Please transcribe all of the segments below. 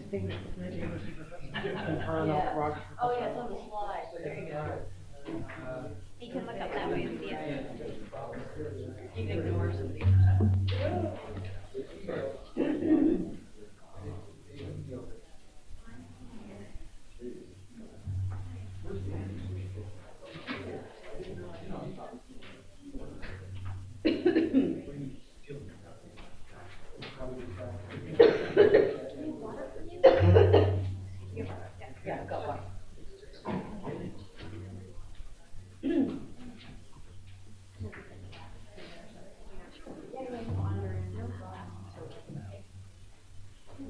Yeah. Oh, yeah, it's on the slide. There you go. You can look up that way and see it. You can ignore somebody. Yeah, go on.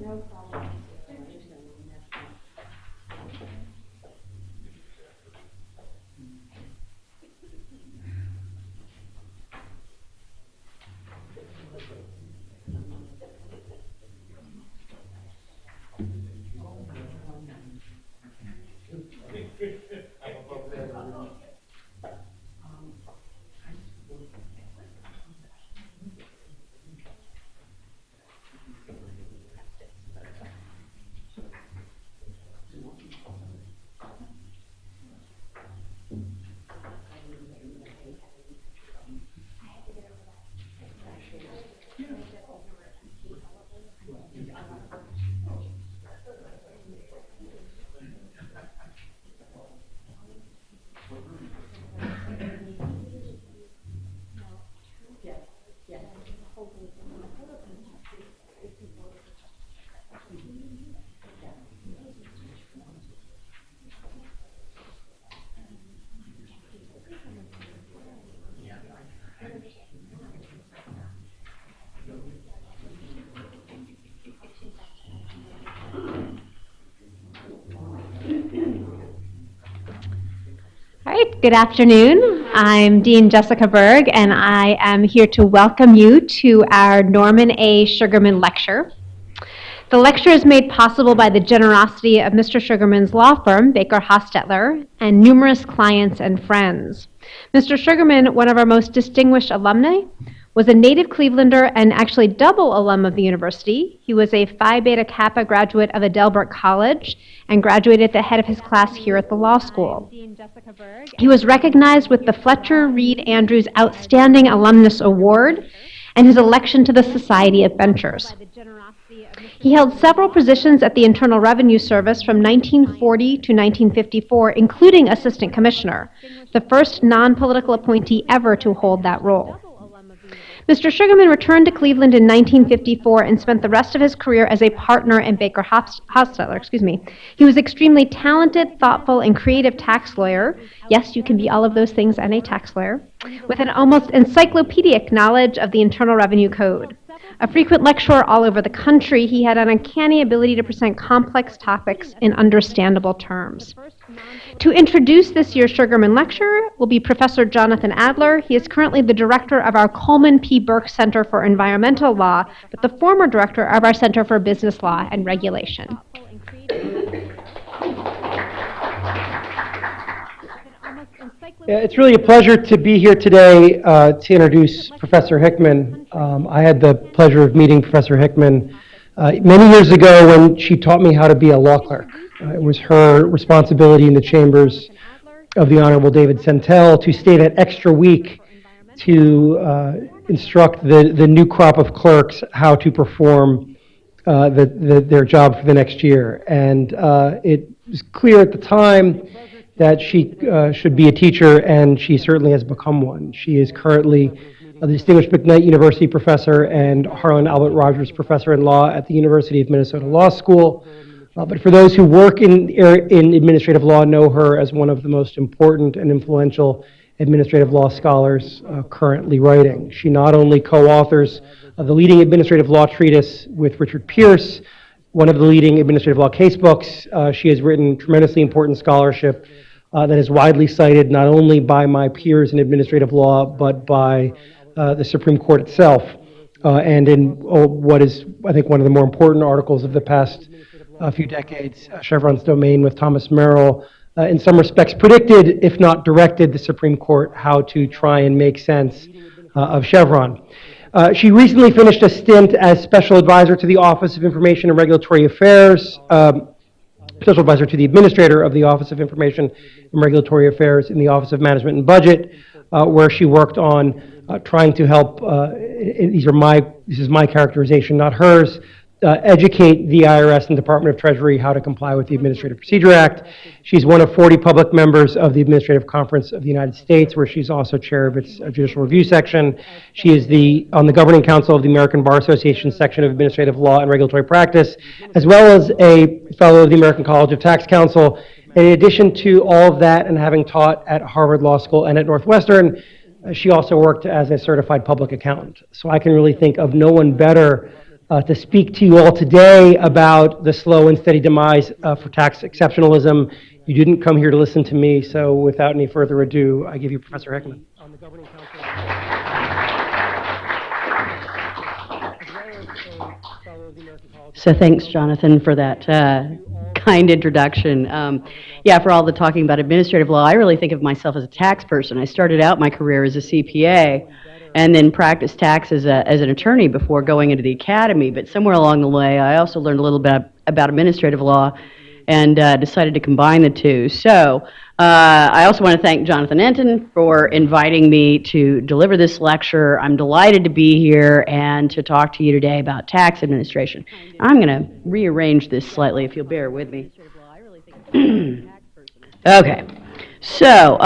No problem. All right, good afternoon. I'm Dean Jessica Berg, and I am here to welcome you to our Norman A. Sugarman Lecture. The lecture is made possible by the generosity of Mr. Sugarman's law firm, Baker Hostetler, and numerous clients and friends. Mr. Sugarman, one of our most distinguished alumni, was a native Clevelander and actually double alum of the university. He was a Phi Beta Kappa graduate of Adelbert College and graduated at the head of his class here at the law school. He was recognized with the Fletcher Reed Andrews Outstanding Alumnus Award and his election to the Society of Benchers. He held several positions at the Internal Revenue Service from 1940 to 1954, including Assistant Commissioner, the first non-political appointee ever to hold that role. Mr. Sugarman returned to Cleveland in 1954 and spent the rest of his career as a partner in Baker Hostetler. He was extremely talented, thoughtful, and creative tax lawyer. Yes, you can be all of those things and a tax lawyer, with an almost encyclopedic knowledge of the Internal Revenue Code. A frequent lecturer all over the country, he had an uncanny ability to present complex topics in understandable terms. To introduce this year's Sugarman Lecturer will be Professor Jonathan Adler. He is currently the director of our Coleman P. Burke Center for Environmental Law, but the former director of our Center for Business Law and Regulation. It's really a pleasure to be here today to introduce Professor Hickman. I had the pleasure of meeting Professor Hickman many years ago when she taught me how to be a law clerk. It was her responsibility in the chambers of the Honorable David Santel to stay that extra week to instruct the new crop of clerks how to perform their job for the next year. And it was clear at the time that she should be a teacher, and she certainly has become one. She is currently the Distinguished McKnight University Professor and Harlan Albert Rogers Professor in Law at the University of Minnesota Law School. But for those who work in administrative law, know her as one of the most important and influential administrative law scholars currently writing. She not only co-authors the leading administrative law treatise with Richard Pierce, one of the leading administrative law casebooks. She has written tremendously important scholarship that is widely cited not only by my peers in administrative law, but by the Supreme Court itself, and in what is, I think, one of the more important articles of the past few decades, Chevron's Domain with Thomas Merrill, in some respects predicted, if not directed, the Supreme Court how to try and make sense of Chevron. She recently finished a stint as Special Advisor to the Office of Information and Regulatory Affairs, Special Advisor to the Administrator of the Office of Information and Regulatory Affairs in the Office of Management and Budget, where she worked on trying to help, this is my characterization, not hers, educate the IRS and Department of Treasury how to comply with the Administrative Procedure Act. She's one of 40 public members of the Administrative Conference of the United States, where she's also chair of its Judicial Review section. She is on the Governing Council of the American Bar Association section of Administrative Law and Regulatory Practice, as well as a fellow of the American College of Tax Counsel. In addition to all of that, and having taught at Harvard Law School and at Northwestern, she also worked as a certified public accountant. So I can really think of no one better to speak to you all today about the slow and steady demise for tax exceptionalism. You didn't come here to listen to me, so without any further ado, I give you Professor Hickman. So thanks, Jonathan, for that kind introduction. For all the talking about administrative law, I really think of myself as a tax person. I started out my career as a CPA and then practiced tax as an attorney before going into the academy. But somewhere along the way, I also learned a little bit about administrative law and decided to combine the two. So I also want to thank Jonathan Enton for inviting me to deliver this lecture. I'm delighted to be here and to talk to you today about tax administration. I'm going to rearrange this slightly, if you'll bear with me. Okay, so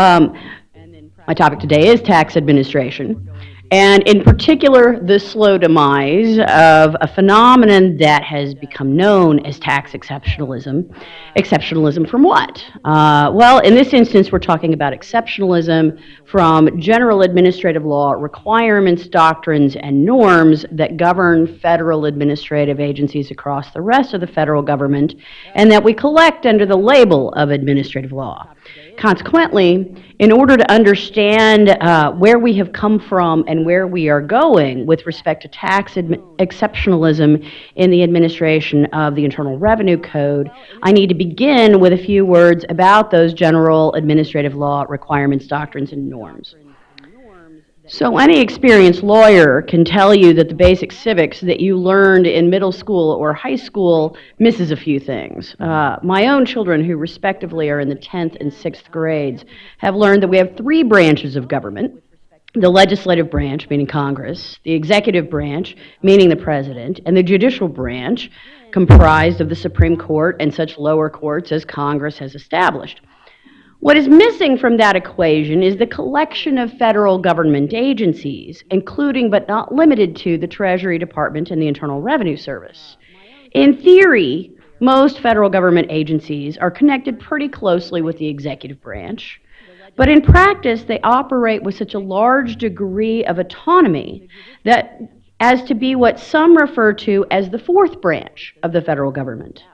my topic today is tax administration, and in particular, the slow demise of a phenomenon that has become known as tax exceptionalism. Exceptionalism from what? Well, in this instance, we're talking about exceptionalism from general administrative law requirements, doctrines, and norms that govern federal administrative agencies across the rest of the federal government, and that we collect under the label of administrative law. Consequently, in order to understand where we have come from and where we are going with respect to tax exceptionalism in the administration of the Internal Revenue Code, I need to begin with a few words about those general administrative law requirements, doctrines, and norms. So any experienced lawyer can tell you that the basic civics that you learned in middle school or high school misses a few things. My own children, who respectively are in the 10th and 6th grades, have learned that we have three branches of government: the legislative branch, meaning Congress, the executive branch, meaning the president, and the judicial branch, comprised of the Supreme Court and such lower courts as Congress has established. What is missing from that equation is the collection of federal government agencies, including but not limited to the Treasury Department and the Internal Revenue Service. In theory, most federal government agencies are connected pretty closely with the executive branch, but in practice, they operate with such a large degree of autonomy that as to be what some refer to as the fourth branch of the federal government.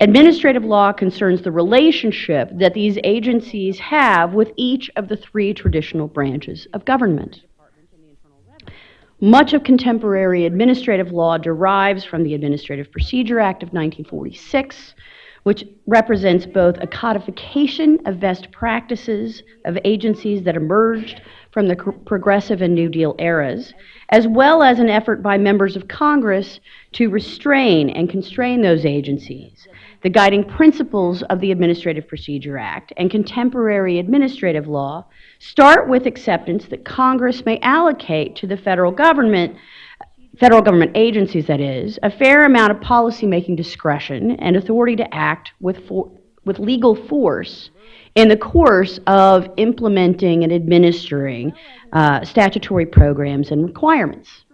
Administrative law concerns the relationship that these agencies have with each of the three traditional branches of government. Much of contemporary administrative law derives from the Administrative Procedure Act of 1946, which represents both a codification of best practices of agencies that emerged from the Progressive and New Deal eras, as well as an effort by members of Congress to restrain and constrain those agencies. The guiding principles of the Administrative Procedure Act and contemporary administrative law start with acceptance that Congress may allocate to the federal government agencies, that is, a fair amount of policymaking discretion and authority to act with legal force in the course of implementing and administering statutory programs and requirements.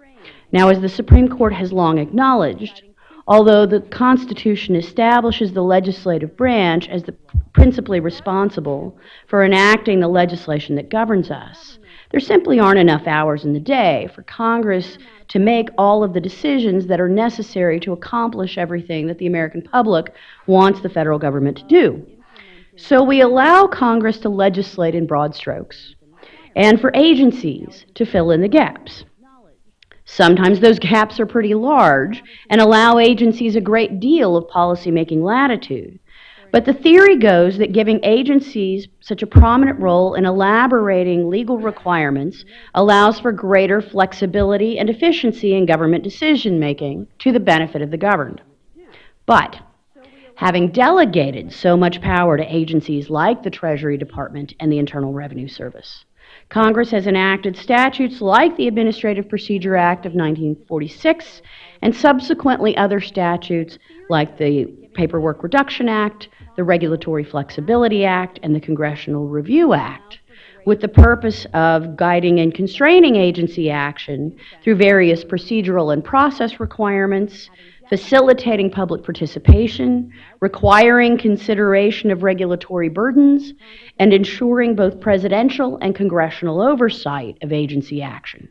Now, as the Supreme Court has long acknowledged, although the Constitution establishes the legislative branch as the principally responsible for enacting the legislation that governs us, there simply aren't enough hours in the day for Congress to make all of the decisions that are necessary to accomplish everything that the American public wants the federal government to do. So we allow Congress to legislate in broad strokes, and for agencies to fill in the gaps. Sometimes those gaps are pretty large and allow agencies a great deal of policymaking latitude. But the theory goes that giving agencies such a prominent role in elaborating legal requirements allows for greater flexibility and efficiency in government decision-making to the benefit of the governed. But having delegated so much power to agencies like the Treasury Department and the Internal Revenue Service, Congress has enacted statutes like the Administrative Procedure Act of 1946 and subsequently other statutes like the Paperwork Reduction Act, the Regulatory Flexibility Act, and the Congressional Review Act, with the purpose of guiding and constraining agency action through various procedural and process requirements, facilitating public participation, requiring consideration of regulatory burdens, and ensuring both presidential and congressional oversight of agency action.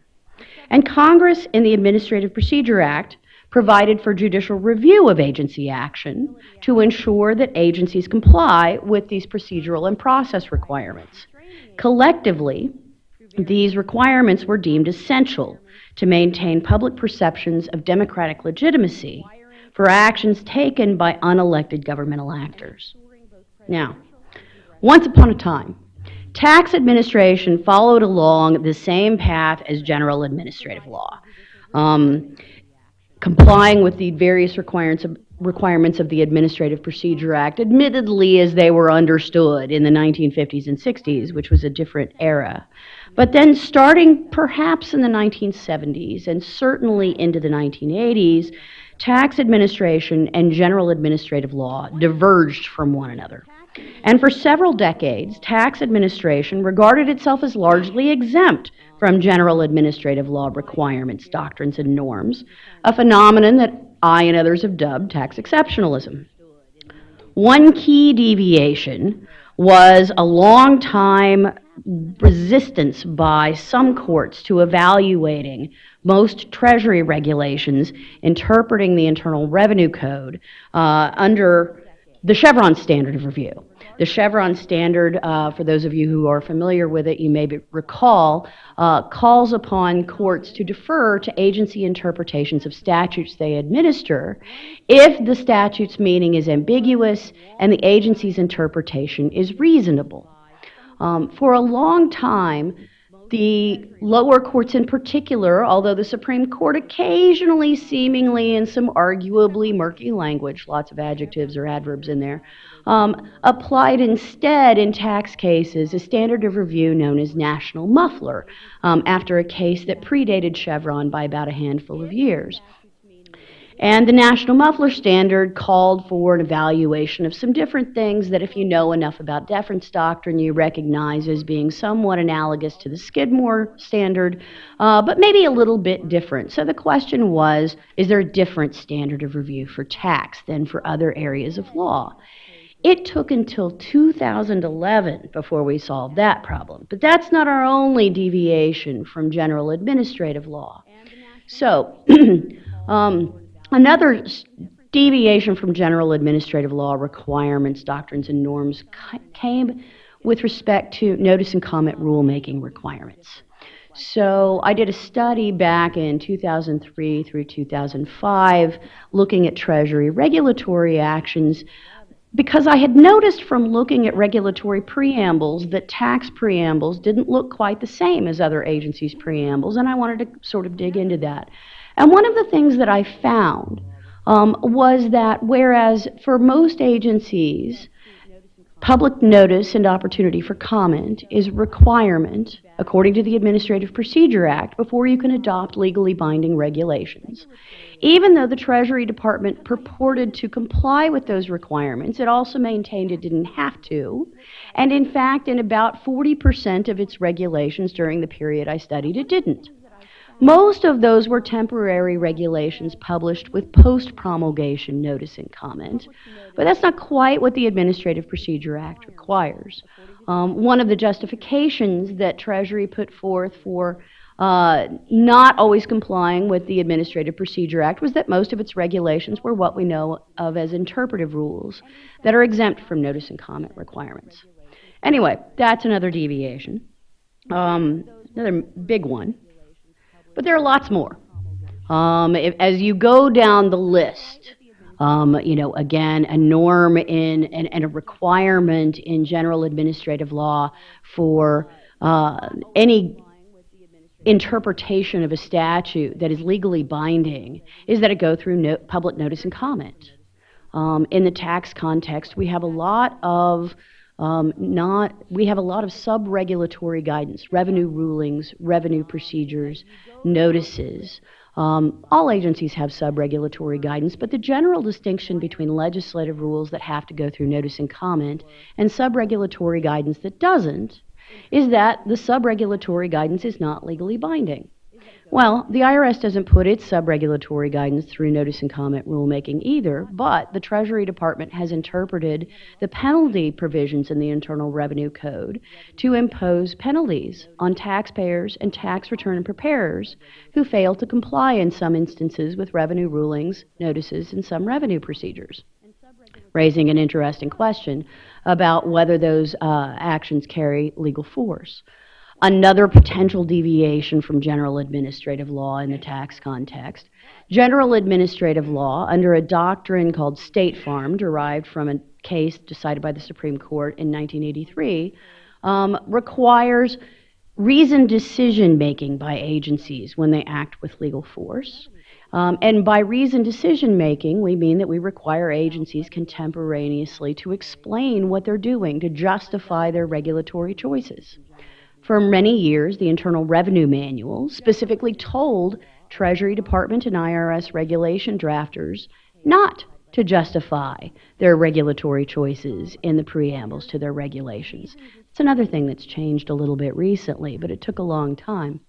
And Congress, in the Administrative Procedure Act, provided for judicial review of agency action to ensure that agencies comply with these procedural and process requirements. Collectively, these requirements were deemed essential to maintain public perceptions of democratic legitimacy for actions taken by unelected governmental actors. Now, once upon a time, tax administration followed along the same path as general administrative law, complying with the various requirements of the Administrative Procedure Act, admittedly as they were understood in the 1950s and 60s, which was a different era. But then starting perhaps in the 1970s and certainly into the 1980s, tax administration and general administrative law diverged from one another. And for several decades, tax administration regarded itself as largely exempt from general administrative law requirements, doctrines, and norms, a phenomenon that I and others have dubbed tax exceptionalism. One key deviation was a long time resistance by some courts to evaluating most Treasury regulations interpreting the Internal Revenue Code under the Chevron standard of review. The Chevron standard, for those of you who are familiar with it, you may recall, calls upon courts to defer to agency interpretations of statutes they administer if the statute's meaning is ambiguous and the agency's interpretation is reasonable. For a long time, the lower courts in particular, although the Supreme Court occasionally, seemingly in some arguably murky language, lots of adjectives or adverbs in there, applied instead in tax cases a standard of review known as national muffler, after a case that predated Chevron by about a handful of years. And the National Muffler Standard called for an evaluation of some different things that, if you know enough about deference doctrine, you recognize as being somewhat analogous to the Skidmore Standard, but maybe a little bit different. So the question was, is there a different standard of review for tax than for other areas of law? It took until 2011 before we solved that problem. But that's not our only deviation from general administrative law. So, another deviation from general administrative law requirements, doctrines, and norms came with respect to notice and comment rulemaking requirements. So I did a study back in 2003 through 2005 looking at Treasury regulatory actions because I had noticed from looking at regulatory preambles that tax preambles didn't look quite the same as other agencies' preambles, and I wanted to sort of dig into that. And one of the things that I found was that whereas for most agencies, public notice and opportunity for comment is a requirement, according to the Administrative Procedure Act, before you can adopt legally binding regulations. Even though the Treasury Department purported to comply with those requirements, it also maintained it didn't have to. And in fact, in about 40% of its regulations during the period I studied, it didn't. Most of those were temporary regulations published with post-promulgation notice and comment, but that's not quite what the Administrative Procedure Act requires. One of the justifications that Treasury put forth for not always complying with the Administrative Procedure Act was that most of its regulations were what we know of as interpretive rules that are exempt from notice and comment requirements. Anyway, that's another deviation, another big one. But there are lots more. As you go down the list Again, a norm and a requirement in general administrative law for any interpretation of a statute that is legally binding is that it go through public notice and comment. In the tax context, we have a lot of sub-regulatory guidance, revenue rulings, revenue procedures, notices. All agencies have sub-regulatory guidance, but the general distinction between legislative rules that have to go through notice and comment and sub-regulatory guidance that doesn't is that the sub-regulatory guidance is not legally binding. Well, the IRS doesn't put its sub-regulatory guidance through notice and comment rulemaking either, but the Treasury Department has interpreted the penalty provisions in the Internal Revenue Code to impose penalties on taxpayers and tax return preparers who fail to comply in some instances with revenue rulings, notices, and some revenue procedures, raising an interesting question about whether those actions carry legal force. Another potential deviation from general administrative law in the tax context. General administrative law, under a doctrine called State Farm, derived from a case decided by the Supreme Court in 1983, requires reasoned decision-making by agencies when they act with legal force. And by reasoned decision-making, we mean that we require agencies contemporaneously to explain what they're doing to justify their regulatory choices. For many years, the Internal Revenue Manual specifically told Treasury Department and IRS regulation drafters not to justify their regulatory choices in the preambles to their regulations. It's another thing that's changed a little bit recently, but it took a long time.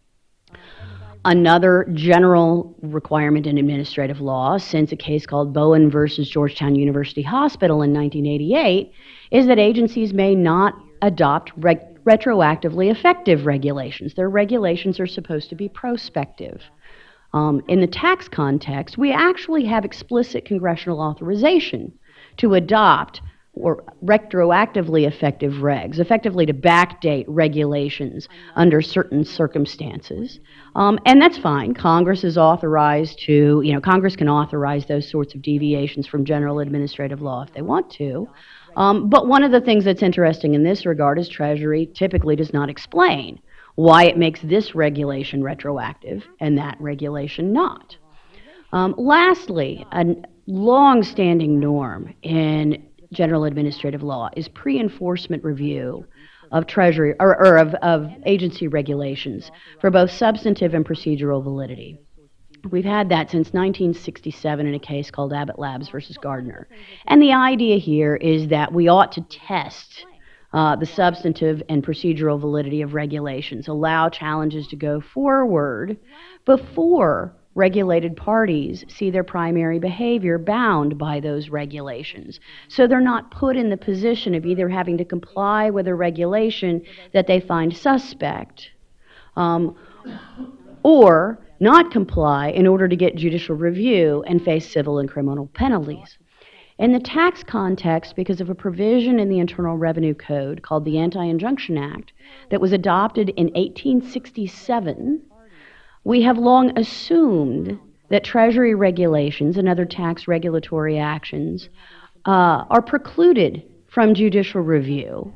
Another general requirement in administrative law, since a case called Bowen versus Georgetown University Hospital in 1988, is that agencies may not adopt retroactively effective regulations. Their regulations are supposed to be prospective. In the tax context, we actually have explicit congressional authorization to adopt or retroactively effective regs, effectively to backdate regulations under certain circumstances. And that's fine. Congress is authorized to, Congress can authorize those sorts of deviations from general administrative law if they want to. But one of the things that's interesting in this regard is Treasury typically does not explain why it makes this regulation retroactive and that regulation not. Lastly, a long-standing norm in general administrative law is pre-enforcement review of Treasury or of agency regulations for both substantive and procedural validity. We've had that since 1967 in a case called Abbott Labs versus Gardner. And the idea here is that we ought to test the substantive and procedural validity of regulations, allow challenges to go forward before regulated parties see their primary behavior bound by those regulations. So they're not put in the position of either having to comply with a regulation that they find suspect, or not comply in order to get judicial review and face civil and criminal penalties. In the tax context, because of a provision in the Internal Revenue Code called the Anti-Injunction Act that was adopted in 1867, we have long assumed that Treasury regulations and other tax regulatory actions are precluded from judicial review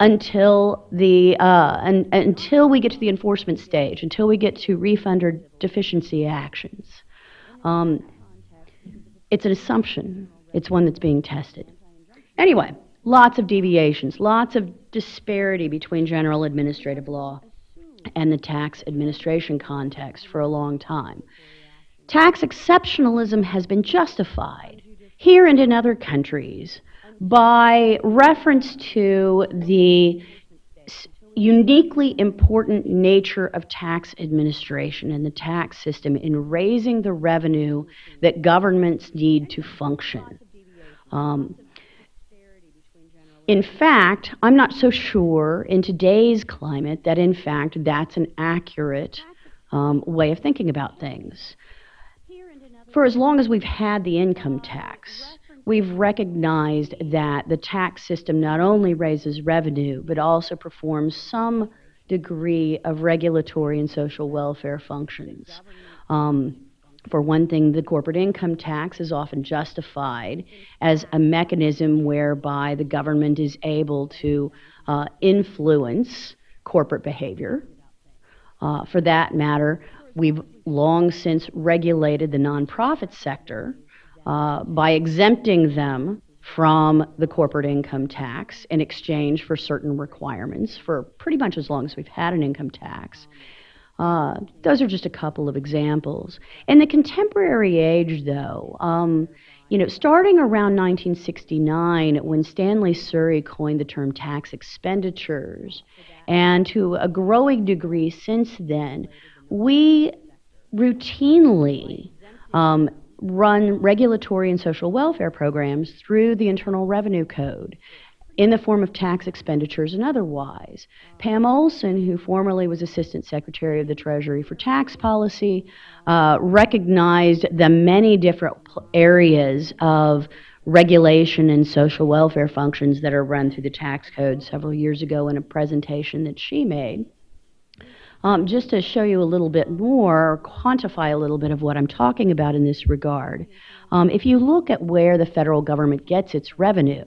until until we get to the enforcement stage, until we get to refund or deficiency actions. It's an assumption. It's one that's being tested. Anyway, lots of deviations, lots of disparity between general administrative law and the tax administration context for a long time. Tax exceptionalism has been justified here and in other countries by reference to the uniquely important nature of tax administration and the tax system in raising the revenue that governments need to function. In fact, I'm not so sure in today's climate that in fact that's an accurate way of thinking about things. For as long as we've had the income tax, we've recognized that the tax system not only raises revenue, but also performs some degree of regulatory and social welfare functions. For one thing, the corporate income tax is often justified as a mechanism whereby the government is able to influence corporate behavior. For that matter, we've long since regulated the nonprofit sector by exempting them from the corporate income tax in exchange for certain requirements for pretty much as long as we've had an income tax. Those are just a couple of examples. In the contemporary age, though, starting around 1969, when Stanley Surrey coined the term tax expenditures, and to a growing degree since then, we routinely run regulatory and social welfare programs through the Internal Revenue Code in the form of tax expenditures and otherwise. Pam Olson, who formerly was Assistant Secretary of the Treasury for Tax Policy, recognized the many different areas of regulation and social welfare functions that are run through the tax code several years ago in a presentation that she made. Just to show you a little bit more, quantify a little bit of what I'm talking about in this regard. If you look at where the federal government gets its revenue,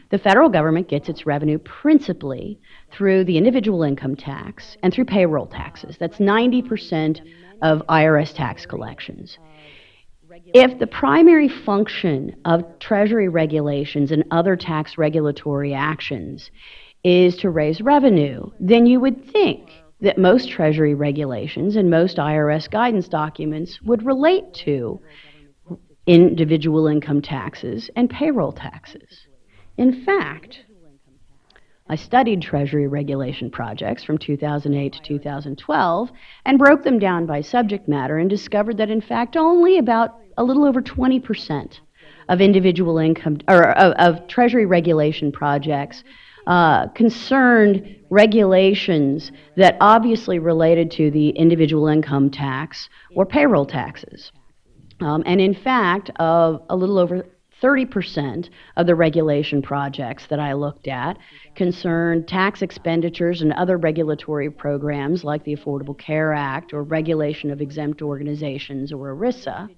the federal government gets its revenue principally through the individual income tax and through payroll taxes. That's 90% of IRS tax collections. If the primary function of Treasury regulations and other tax regulatory actions is to raise revenue, then you would think that most Treasury regulations and most IRS guidance documents would relate to individual income taxes and payroll taxes. In fact, I studied Treasury regulation projects from 2008 to 2012 and broke them down by subject matter and discovered that, in fact, only about a little over 20% of individual income or of Treasury regulation projects concerned regulations that obviously related to the individual income tax or payroll taxes. And in fact, a little over 30% of the regulation projects that I looked at concerned tax expenditures and other regulatory programs like the Affordable Care Act or regulation of exempt organizations or ERISA.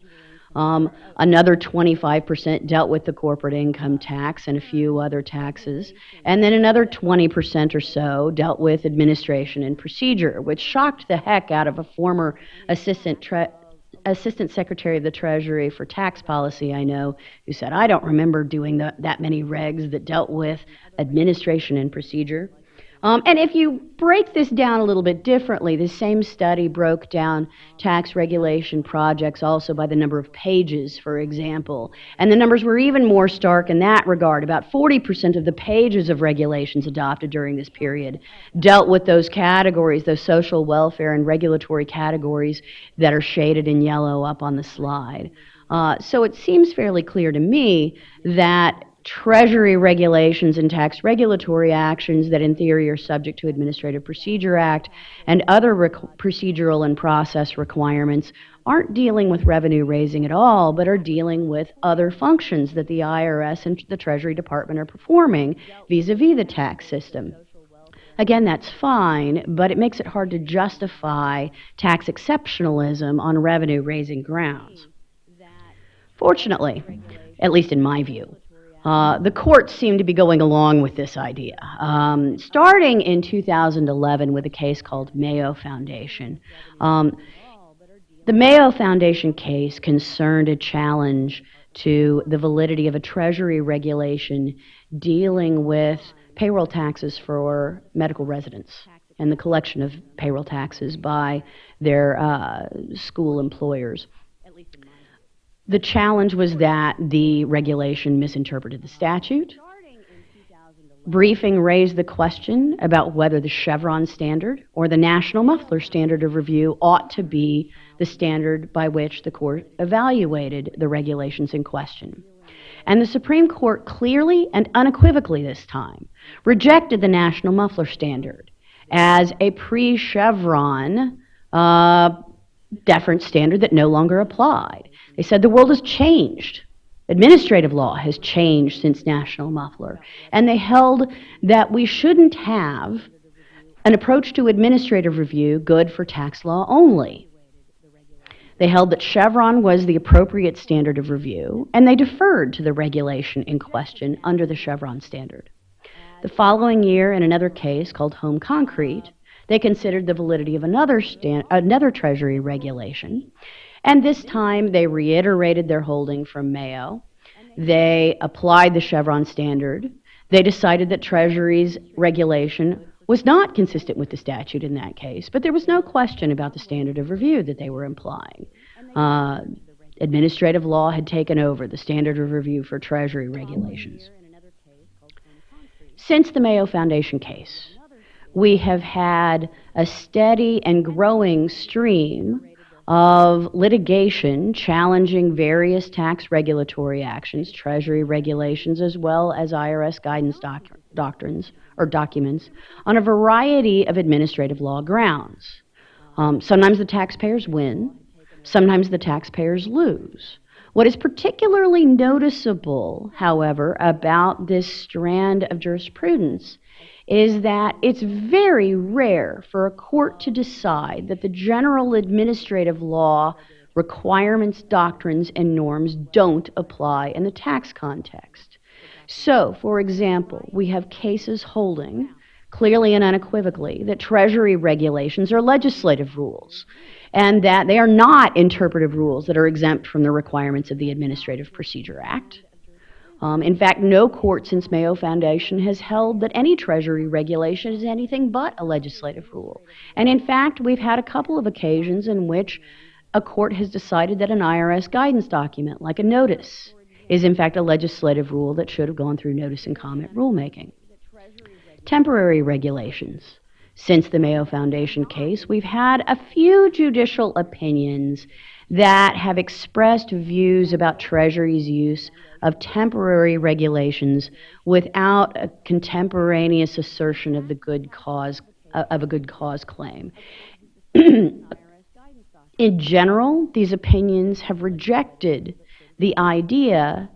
Another 25% dealt with the corporate income tax and a few other taxes. And then another 20% or so dealt with administration and procedure, which shocked the heck out of a former Assistant Secretary of the Treasury for Tax Policy I know, who said, I don't remember doing that many regs that dealt with administration and procedure. And if you break this down a little bit differently, the same study broke down tax regulation projects also by the number of pages, for example. And the numbers were even more stark in that regard. About 40% of the pages of regulations adopted during this period dealt with those categories, those social welfare and regulatory categories that are shaded in yellow up on the slide. So it seems fairly clear to me that Treasury regulations and tax regulatory actions that in theory are subject to Administrative Procedure Act and other procedural and process requirements aren't dealing with revenue raising at all, but are dealing with other functions that the IRS and the Treasury Department are performing vis-a-vis the tax system. Again, that's fine, but it makes it hard to justify tax exceptionalism on revenue raising grounds. Fortunately, at least in my view, the courts seem to be going along with this idea. Starting in 2011 with a case called Mayo Foundation. The Mayo Foundation case concerned a challenge to the validity of a Treasury regulation dealing with payroll taxes for medical residents and the collection of payroll taxes by their school employers. The challenge was that the regulation misinterpreted the statute. Briefing raised the question about whether the Chevron standard or the National Muffler standard of review ought to be the standard by which the court evaluated the regulations in question. And the Supreme Court clearly and unequivocally this time rejected the National Muffler standard as a pre-Chevron deference standard that no longer applied. They said the world has changed. Administrative law has changed since National Muffler. And they held that we shouldn't have an approach to administrative review good for tax law only. They held that Chevron was the appropriate standard of review, and they deferred to the regulation in question under the Chevron standard. The following year, in another case called Home Concrete, they considered the validity of another Treasury regulation, and this time they reiterated their holding from Mayo. They applied the Chevron standard. They decided that Treasury's regulation was not consistent with the statute in that case, but there was no question about the standard of review that they were implying. Administrative law had taken over the standard of review for Treasury regulations. Since the Mayo Foundation case, we have had a steady and growing stream of litigation challenging various tax regulatory actions, Treasury regulations, as well as IRS guidance documents on a variety of administrative law grounds. Sometimes the taxpayers win, sometimes the taxpayers lose. What is particularly noticeable, however, about this strand of jurisprudence is that it's very rare for a court to decide that the general administrative law requirements, doctrines, and norms don't apply in the tax context. So, for example, we have cases holding, clearly and unequivocally, that Treasury regulations are legislative rules, and that they are not interpretive rules that are exempt from the requirements of the Administrative Procedure Act. In fact, no court since Mayo Foundation has held that any Treasury regulation is anything but a legislative rule. And in fact, we've had a couple of occasions in which a court has decided that an IRS guidance document, like a notice, is in fact a legislative rule that should have gone through notice and comment rulemaking. Temporary regulations. Since the Mayo Foundation case, we've had a few judicial opinions that have expressed views about Treasury's use of temporary regulations without a contemporaneous assertion of a good cause claim. In general, these opinions have rejected the idea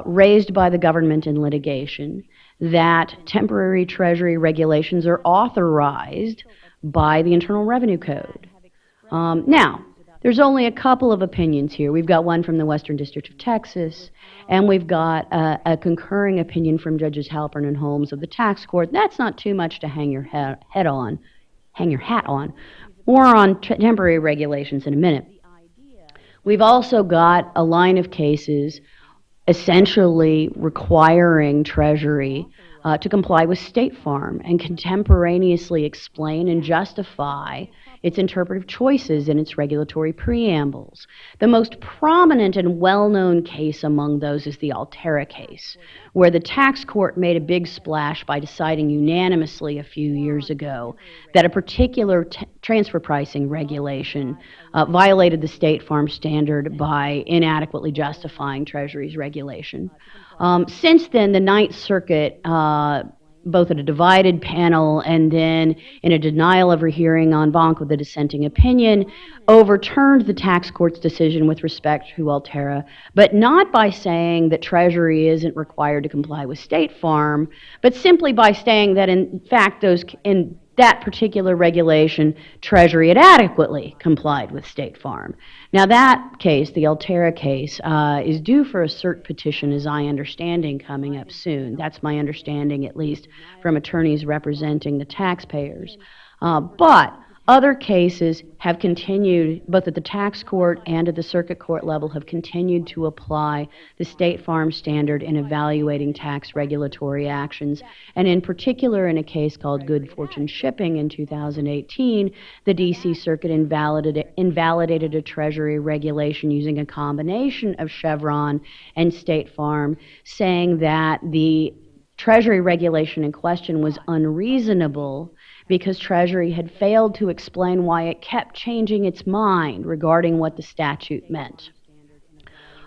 raised by the government in litigation that temporary Treasury regulations are authorized by the Internal Revenue Code. Now, there's only a couple of opinions here. We've got one from the Western District of Texas, and we've got a concurring opinion from Judges Halpern and Holmes of the Tax Court. That's not too much to hang your hat on. More on temporary regulations in a minute. We've also got a line of cases essentially requiring Treasury to comply with State Farm and contemporaneously explain and justify its interpretive choices in its regulatory preambles. The most prominent and well-known case among those is the Altera case, where the tax court made a big splash by deciding unanimously a few years ago that a particular transfer pricing regulation violated the State Farm standard by inadequately justifying Treasury's regulation. Since then, the Ninth Circuit, both at a divided panel and then in a denial of rehearing en banc with a dissenting opinion, overturned the tax court's decision with respect to Altera, but not by saying that Treasury isn't required to comply with State Farm, but simply by saying that in fact in that particular regulation, Treasury had adequately complied with State Farm. Now that case, the Altera case, is due for a cert petition, as I understanding, coming up soon. That's my understanding, at least from attorneys representing the taxpayers. But other cases have continued, both at the tax court and at the circuit court level, have continued to apply the State Farm standard in evaluating tax regulatory actions. And in particular, in a case called Good Fortune Shipping in 2018, the D.C. Circuit invalidated a Treasury regulation using a combination of Chevron and State Farm, saying that the Treasury regulation in question was unreasonable because Treasury had failed to explain why it kept changing its mind regarding what the statute meant.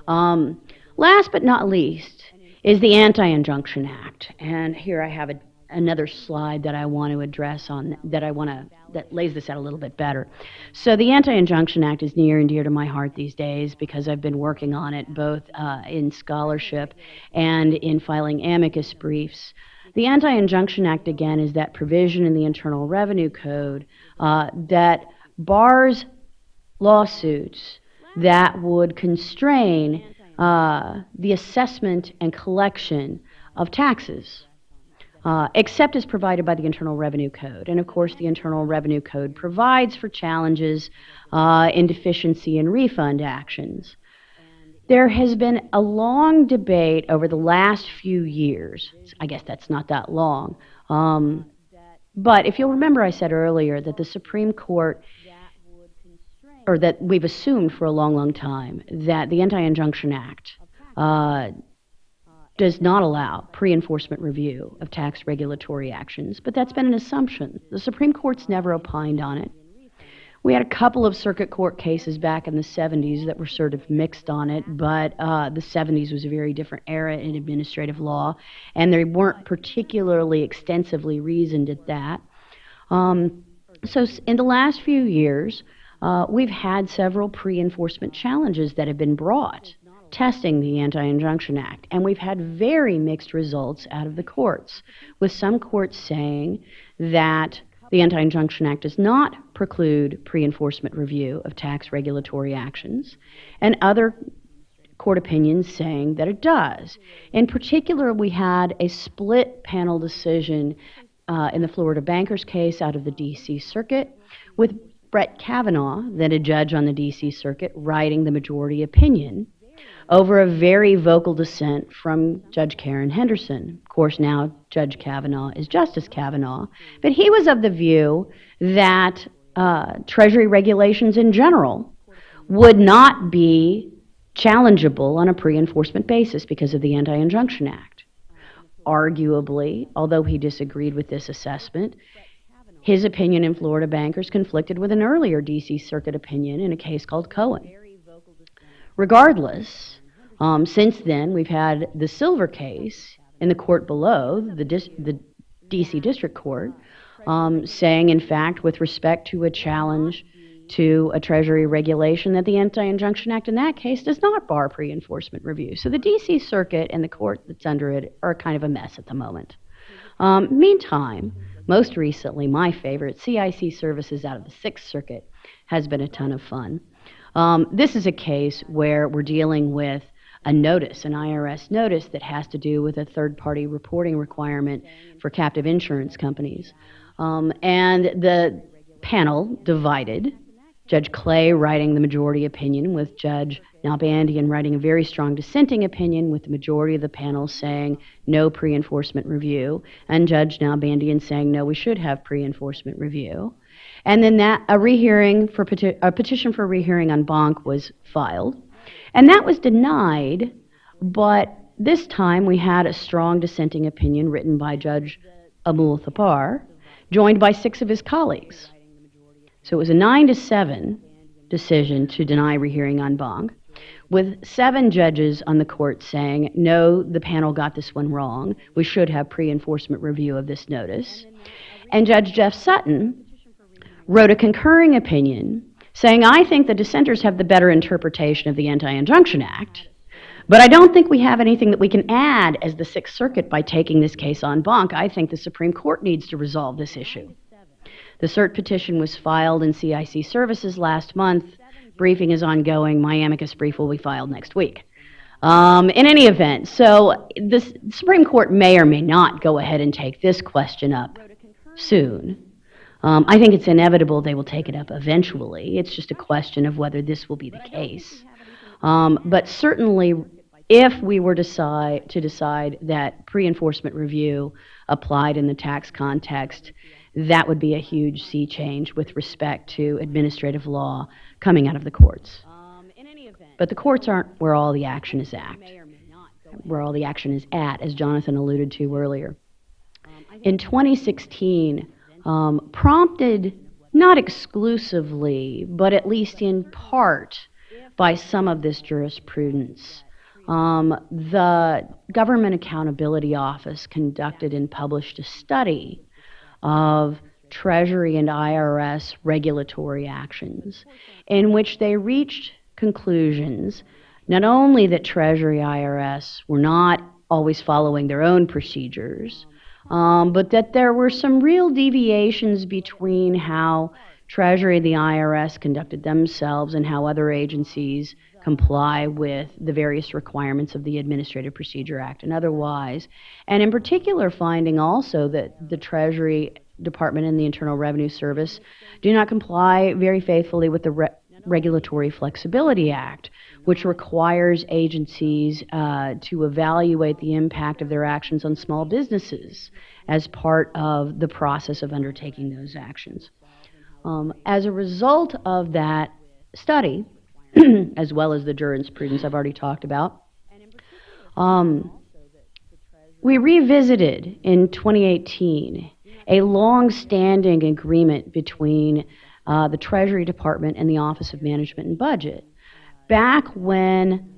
Last but not least is the Anti-Injunction Act, and here I have another slide that I want to address that lays this out a little bit better. So the Anti-Injunction Act is near and dear to my heart these days because I've been working on it both in scholarship and in filing amicus briefs. The Anti-Injunction Act, again, is that provision in the Internal Revenue Code that bars lawsuits that would constrain the assessment and collection of taxes, except as provided by the Internal Revenue Code. And of course, the Internal Revenue Code provides for challenges in deficiency and refund actions. There has been a long debate over the last few years. I guess that's not that long. But if you'll remember, I said earlier that the Supreme Court, or that we've assumed for a long, long time, that the Anti-Injunction Act does not allow pre-enforcement review of tax regulatory actions, but that's been an assumption. The Supreme Court's never opined on it. We had a couple of circuit court cases back in the 70s that were sort of mixed on it, but the 70s was a very different era in administrative law, and they weren't particularly extensively reasoned at that. So in the last few years, we've had several pre-enforcement challenges that have been brought testing the Anti-Injunction Act, and we've had very mixed results out of the courts, with some courts saying that the Anti-Injunction Act does not preclude pre-enforcement review of tax regulatory actions, and other court opinions saying that it does. In particular, we had a split panel decision in the Florida Bankers case out of the D.C. Circuit, with Brett Kavanaugh, then a judge on the D.C. Circuit, writing the majority opinion over a very vocal dissent from Judge Karen Henderson. Of course, now Judge Kavanaugh is Justice Kavanaugh, but he was of the view that Treasury regulations in general would not be challengeable on a pre-enforcement basis because of the Anti-Injunction Act. Arguably, although he disagreed with this assessment, his opinion in Florida Bankers conflicted with an earlier D.C. Circuit opinion in a case called Cohen. Regardless, since then, we've had the Silver case in the court below, the D.C. District Court, saying, in fact, with respect to a challenge to a Treasury regulation, that the Anti-Injunction Act in that case does not bar pre-enforcement review. So the D.C. Circuit and the court that's under it are kind of a mess at the moment. Meantime, most recently, my favorite, CIC Services out of the Sixth Circuit, has been a ton of fun. This is a case where we're dealing with a notice, an IRS notice that has to do with a third-party reporting requirement for captive insurance companies. And the panel divided, Judge Clay writing the majority opinion with Judge Nalbandian writing a very strong dissenting opinion, with the majority of the panel saying no pre-enforcement review, and Judge Nalbandian saying no, we should have pre-enforcement review. And then a petition for rehearing en banc was filed, and that was denied. But this time we had a strong dissenting opinion written by Judge Amul Thapar, joined by 6 of his colleagues. So it was a 9-7 decision to deny rehearing en banc, with 7 judges on the court saying, no, the panel got this one wrong. We should have pre-enforcement review of this notice. And Judge Jeff Sutton wrote a concurring opinion saying, I think the dissenters have the better interpretation of the Anti-Injunction Act, but I don't think we have anything that we can add as the Sixth Circuit by taking this case en banc. I think the Supreme Court needs to resolve this issue. The cert petition was filed in CIC Services last month. Briefing is ongoing. My amicus brief will be filed next week. In any event, so the Supreme Court may or may not go ahead and take this question up soon. I think it's inevitable they will take it up eventually. It's just a question of whether this will be the case. But certainly, if we were to decide that pre-enforcement review applied in the tax context, that would be a huge sea change with respect to administrative law coming out of the courts. But the courts aren't where all the action is at, as Jonathan alluded to earlier. In 2016, prompted not exclusively, but at least in part by some of this jurisprudence, the Government Accountability Office conducted and published a study of Treasury and IRS regulatory actions, in which they reached conclusions not only that Treasury IRS were not always following their own procedures, but that there were some real deviations between how Treasury and the IRS conducted themselves and how other agencies comply with the various requirements of the Administrative Procedure Act and otherwise. And in particular, finding also that the Treasury Department and the Internal Revenue Service do not comply very faithfully with the Regulatory Flexibility Act, which requires agencies to evaluate the impact of their actions on small businesses as part of the process of undertaking those actions. As a result of that study, as well as the jurisprudence I've already talked about, we revisited in 2018 a long-standing agreement between the Treasury Department and the Office of Management and Budget. Back when,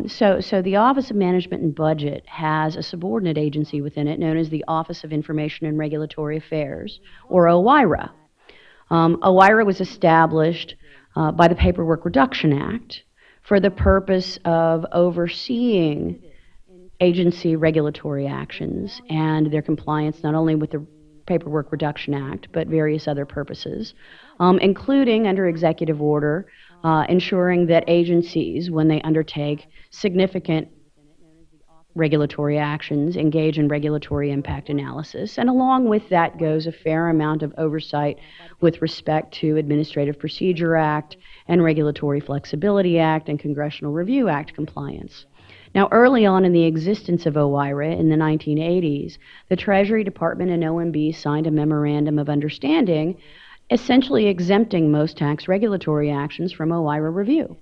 so the Office of Management and Budget has a subordinate agency within it known as the Office of Information and Regulatory Affairs, or OIRA. OIRA was established by the Paperwork Reduction Act for the purpose of overseeing agency regulatory actions and their compliance not only with the Paperwork Reduction Act, but various other purposes, including under executive order, ensuring that agencies, when they undertake significant regulatory actions, engage in regulatory impact analysis, and along with that goes a fair amount of oversight with respect to Administrative Procedure Act and Regulatory Flexibility Act and Congressional Review Act compliance. Now, early on in the existence of OIRA in the 1980s, the Treasury Department and OMB signed a memorandum of understanding essentially exempting most tax regulatory actions from OIRA review.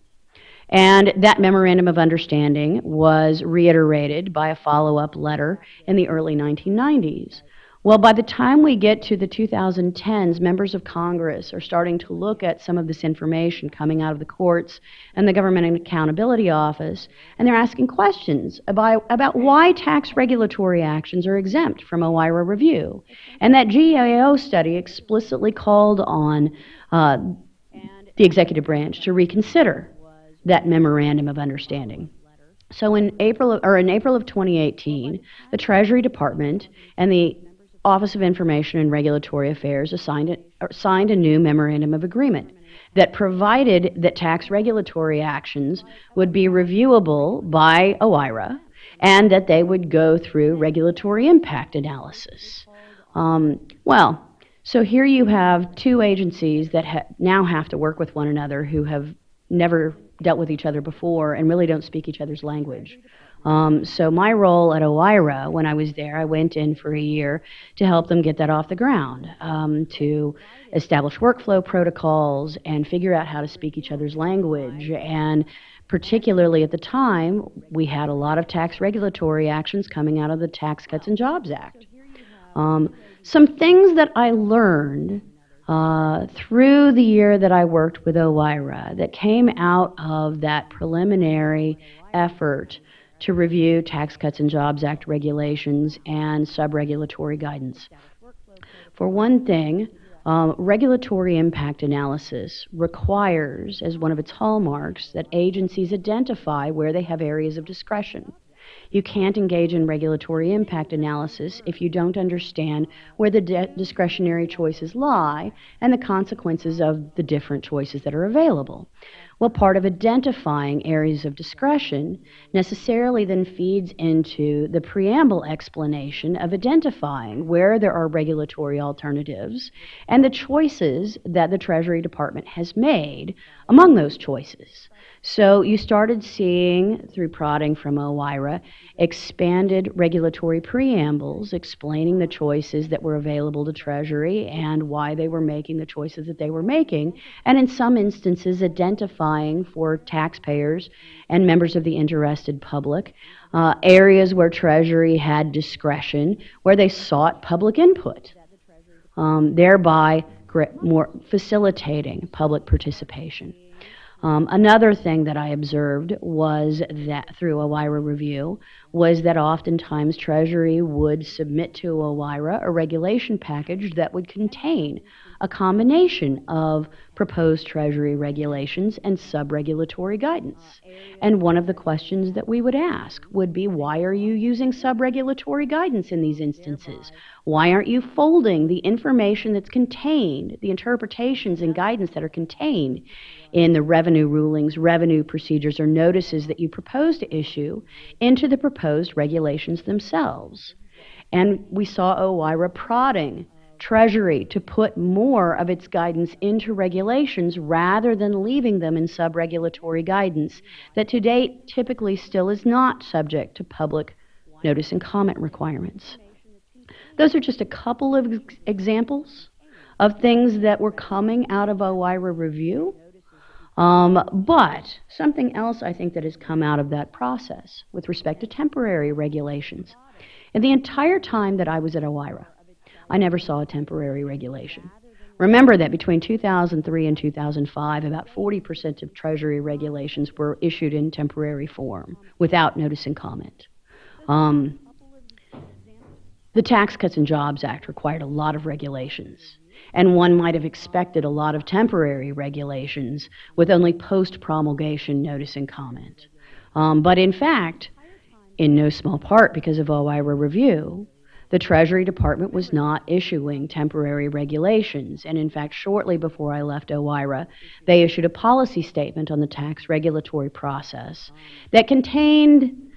And that memorandum of understanding was reiterated by a follow-up letter in the early 1990s. Well, by the time we get to the 2010s, members of Congress are starting to look at some of this information coming out of the courts and the Government Accountability Office, and they're asking questions about why tax regulatory actions are exempt from OIRA review. And that GAO study explicitly called on the executive branch to reconsider that memorandum of understanding. So in April of 2018, the Treasury Department and the Office of Information and Regulatory Affairs signed a new memorandum of agreement that provided that tax regulatory actions would be reviewable by OIRA and that they would go through regulatory impact analysis. So here you have two agencies that now have to work with one another who have never dealt with each other before and really don't speak each other's language. So my role at OIRA, when I was there, I went in for a year to help them get that off the ground, to establish workflow protocols and figure out how to speak each other's language. And particularly at the time, we had a lot of tax regulatory actions coming out of the Tax Cuts and Jobs Act. Some things that I learned through the year that I worked with OIRA that came out of that preliminary effort to review Tax Cuts and Jobs Act regulations and sub-regulatory guidance. For one thing, regulatory impact analysis requires, as one of its hallmarks, that agencies identify where they have areas of discretion. You can't engage in regulatory impact analysis if you don't understand where the discretionary choices lie and the consequences of the different choices that are available. Well, part of identifying areas of discretion necessarily then feeds into the preamble explanation of identifying where there are regulatory alternatives and the choices that the Treasury Department has made among those choices. So you started seeing, through prodding from OIRA, expanded regulatory preambles explaining the choices that were available to Treasury and why they were making the choices that they were making, and in some instances identifying for taxpayers and members of the interested public areas where Treasury had discretion, where they sought public input, thereby more facilitating public participation. Another thing that I observed was that through OIRA review was that oftentimes Treasury would submit to OIRA a regulation package that would contain a combination of proposed Treasury regulations and sub-regulatory guidance. And one of the questions that we would ask would be, why are you using sub-regulatory guidance in these instances? Why aren't you folding the information that's contained, the interpretations and guidance that are contained in the revenue rulings, revenue procedures, or notices that you propose to issue into the proposed regulations themselves? And we saw OIRA prodding Treasury to put more of its guidance into regulations rather than leaving them in sub-regulatory guidance that to date typically still is not subject to public notice and comment requirements. Those are just a couple of examples of things that were coming out of OIRA review. But something else I think that has come out of that process with respect to temporary regulations. In the entire time that I was at OIRA, I never saw a temporary regulation. Remember that between 2003 and 2005, about 40% of Treasury regulations were issued in temporary form without notice and comment. The Tax Cuts and Jobs Act required a lot of regulations, and one might have expected a lot of temporary regulations with only post-promulgation notice and comment. But in fact, in no small part because of OIRA review, the Treasury Department was not issuing temporary regulations, and in fact, shortly before I left OIRA, they issued a policy statement on the tax regulatory process that contained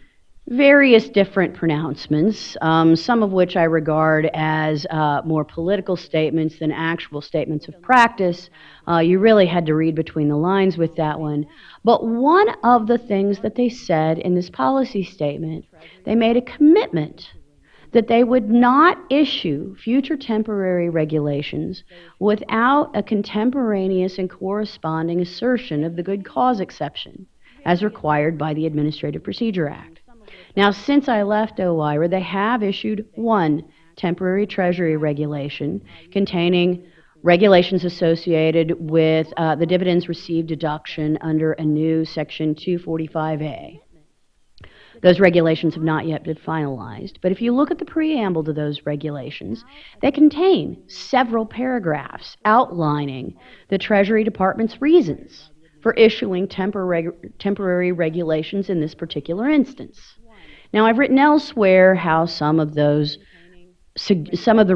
various different pronouncements, some of which I regard as more political statements than actual statements of practice. You really had to read between the lines with that one. But one of the things that they said in this policy statement, they made a commitment that they would not issue future temporary regulations without a contemporaneous and corresponding assertion of the good cause exception as required by the Administrative Procedure Act. Now, since I left OIRA, they have issued one temporary Treasury regulation containing regulations associated with the dividends received deduction under a new Section 245A. Those regulations have not yet been finalized, but if you look at the preamble to those regulations, they contain several paragraphs outlining the Treasury Department's reasons for issuing temporary regulations in this particular instance. Now, I've written elsewhere how some of the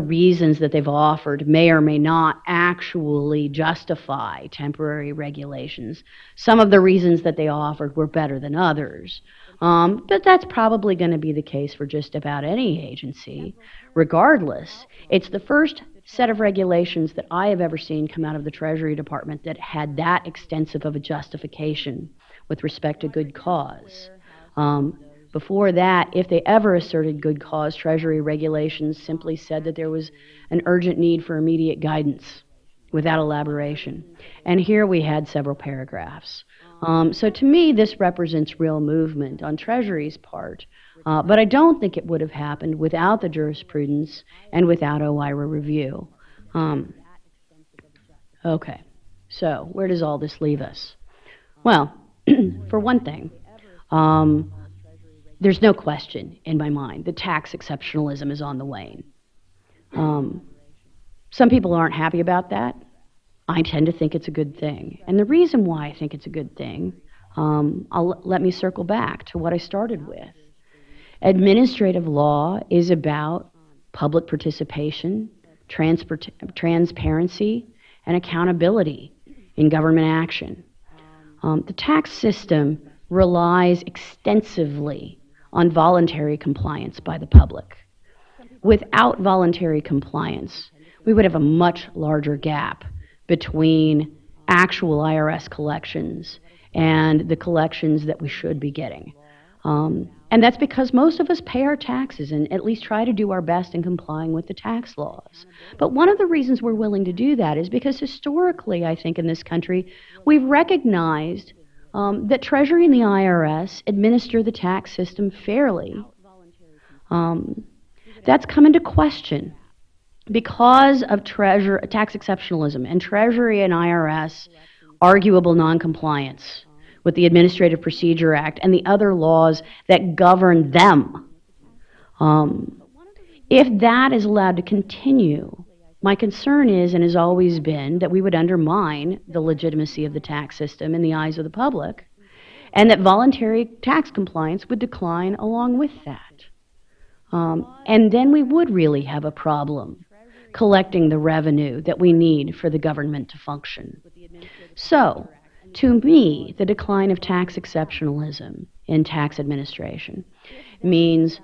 reasons that they've offered may or may not actually justify temporary regulations. Some of the reasons that they offered were better than others. But that's probably going to be the case for just about any agency. Regardless, it's the first set of regulations that I have ever seen come out of the Treasury Department that had that extensive of a justification with respect to good cause. Before that, if they ever asserted good cause, Treasury regulations simply said that there was an urgent need for immediate guidance without elaboration. And here we had several paragraphs. So to me, this represents real movement on Treasury's part, but I don't think it would have happened without the jurisprudence and without OIRA review. Okay, so where does all this leave us? Well, for one thing, there's no question in my mind that tax exceptionalism is on the wane. Some people aren't happy about that. I tend to think it's a good thing. And the reason why I think it's a good thing, let me circle back to what I started with. Administrative law is about public participation, transparency, and accountability in government action. The tax system relies extensively on voluntary compliance by the public. Without voluntary compliance, we would have a much larger gap between actual IRS collections and the collections that we should be getting. And that's because most of us pay our taxes and at least try to do our best in complying with the tax laws. But one of the reasons we're willing to do that is because historically, I think in this country, we've recognized that Treasury and the IRS administer the tax system fairly. That's come into question because of tax exceptionalism and Treasury and IRS arguable noncompliance with the Administrative Procedure Act and the other laws that govern them. If that is allowed to continue, My concern is, and has always been, that we would undermine the legitimacy of the tax system in the eyes of the public, and that voluntary tax compliance would decline along with that. And then we would really have a problem collecting the revenue that we need for the government to function. So, to me, the decline of tax exceptionalism in tax administration means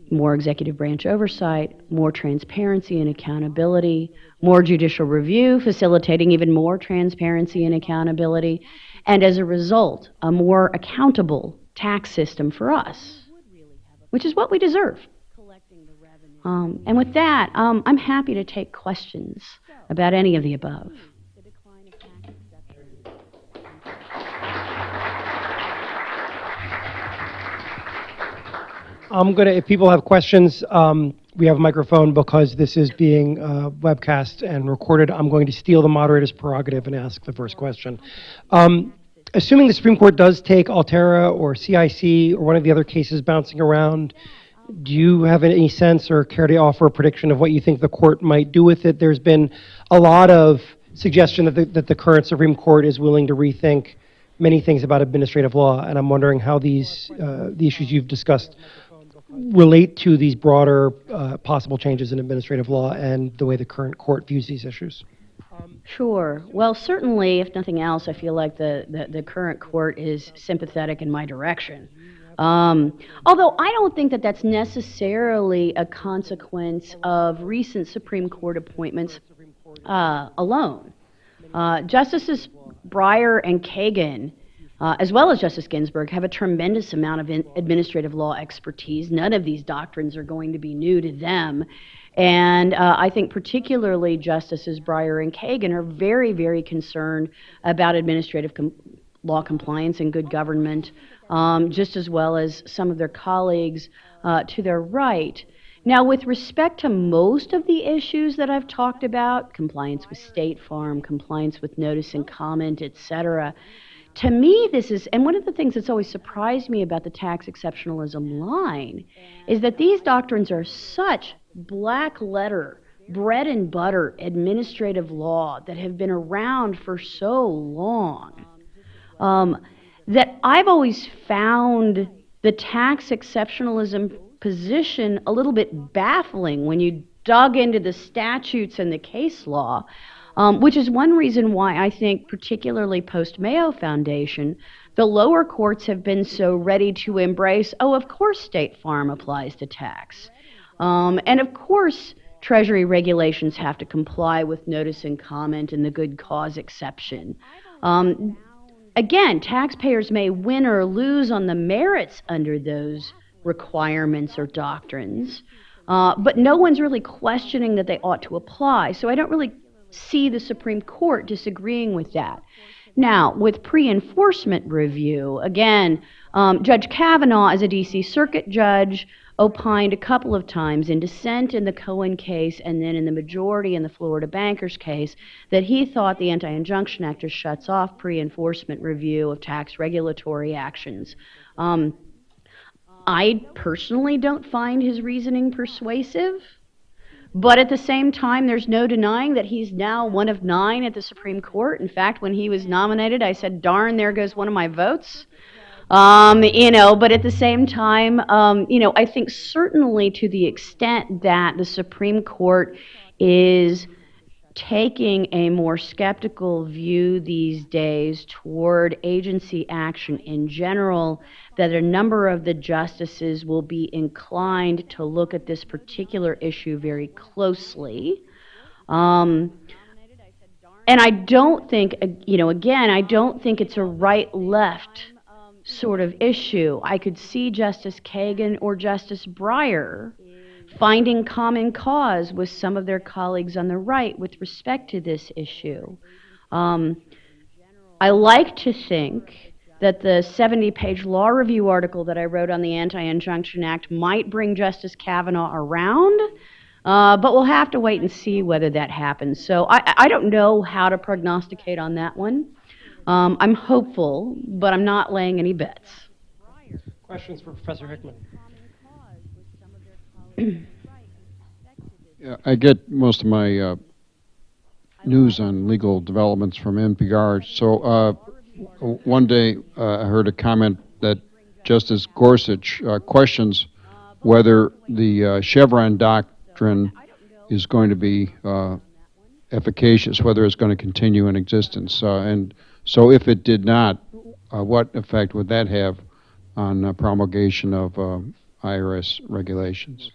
more executive branch oversight, more transparency and accountability, more judicial review, facilitating even more transparency and accountability, and as a result, a more accountable tax system for us, which is what we deserve. And with that, I'm happy to take questions about any of the above. If people have questions, we have a microphone because this is being webcast and recorded. I'm going to steal the moderator's prerogative and ask the first question. Assuming the Supreme Court does take Altera or CIC or one of the other cases bouncing around, do you have any sense or care to offer a prediction of what you think the court might do with it? There's been a lot of suggestion that the current Supreme Court is willing to rethink many things about administrative law, and I'm wondering how the issues you've discussed relate to these broader possible changes in administrative law and the way the current court views these issues. Sure. Well, certainly, if nothing else, I feel like the current court is sympathetic in my direction. Although I don't think that that's necessarily a consequence of recent Supreme Court appointments alone. Justices Breyer and Kagan, as well as Justice Ginsburg, have a tremendous amount of administrative law expertise. None of these doctrines are going to be new to them. And I think particularly Justices Breyer and Kagan are very, very concerned about administrative law compliance and good government, just as well as some of their colleagues to their right. Now, with respect to most of the issues that I've talked about, compliance with State Farm, compliance with notice and comment, et cetera, to me, this is, and one of the things that's always surprised me about the tax exceptionalism line is that these doctrines are such black letter, bread and butter administrative law that have been around for so long that I've always found the tax exceptionalism position a little bit baffling when you dug into the statutes and the case law. Which is one reason why I think, particularly post-Mayo Foundation, the lower courts have been so ready to embrace, oh, of course State Farm applies to tax. And of course Treasury regulations have to comply with notice and comment and the good cause exception. Again, taxpayers may win or lose on the merits under those requirements or doctrines, but no one's really questioning that they ought to apply. So I don't really see the Supreme Court disagreeing with that. Now, with pre-enforcement review, again, Judge Kavanaugh, as a D.C. Circuit judge, opined a couple of times in dissent in the Cohen case and then in the majority in the Florida Bankers case that he thought the Anti-Injunction Act just shuts off pre-enforcement review of tax regulatory actions. I personally don't find his reasoning persuasive. But at the same time, there's no denying that he's now one of 9 at the Supreme Court. In fact, when he was nominated, I said, darn, there goes one of my votes. But at the same time, I think certainly to the extent that the Supreme Court is taking a more skeptical view these days toward agency action in general, that a number of the justices will be inclined to look at this particular issue very closely. And I don't think, I don't think it's a right-left sort of issue. I could see Justice Kagan or Justice Breyer finding common cause with some of their colleagues on the right with respect to this issue. I like to think that the 70-page law review article that I wrote on the Anti-Injunction Act might bring Justice Kavanaugh around, but we'll have to wait and see whether that happens. So I don't know how to prognosticate on that one. I'm hopeful, but I'm not laying any bets. Questions for Professor Hickman? I get most of my news on legal developments from NPR. So one day I heard a comment that Justice Gorsuch questions whether the Chevron doctrine is going to be efficacious, whether it's going to continue in existence. And so if it did not, what effect would that have on promulgation of IRS regulations?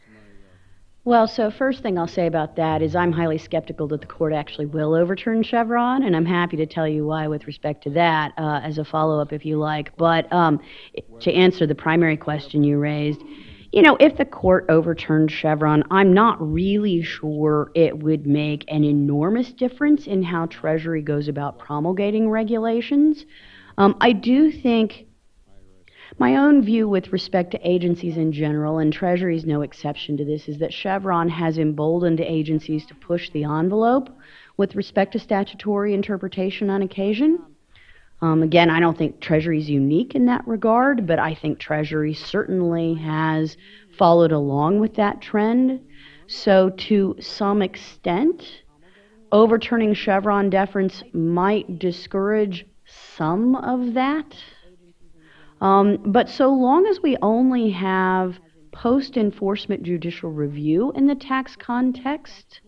Well, so first thing I'll say about that is I'm highly skeptical that the court actually will overturn Chevron, and I'm happy to tell you why with respect to that as a follow-up if you like. But to answer the primary question you raised, you know, if the court overturned Chevron, I'm not really sure it would make an enormous difference in how Treasury goes about promulgating regulations. I do think my own view with respect to agencies in general, and Treasury is no exception to this, is that Chevron has emboldened agencies to push the envelope with respect to statutory interpretation on occasion. Again, I don't think Treasury is unique in that regard, but I think Treasury certainly has followed along with that trend. So to some extent, overturning Chevron deference might discourage some of that. But so long as we only have post-enforcement judicial review in the tax context,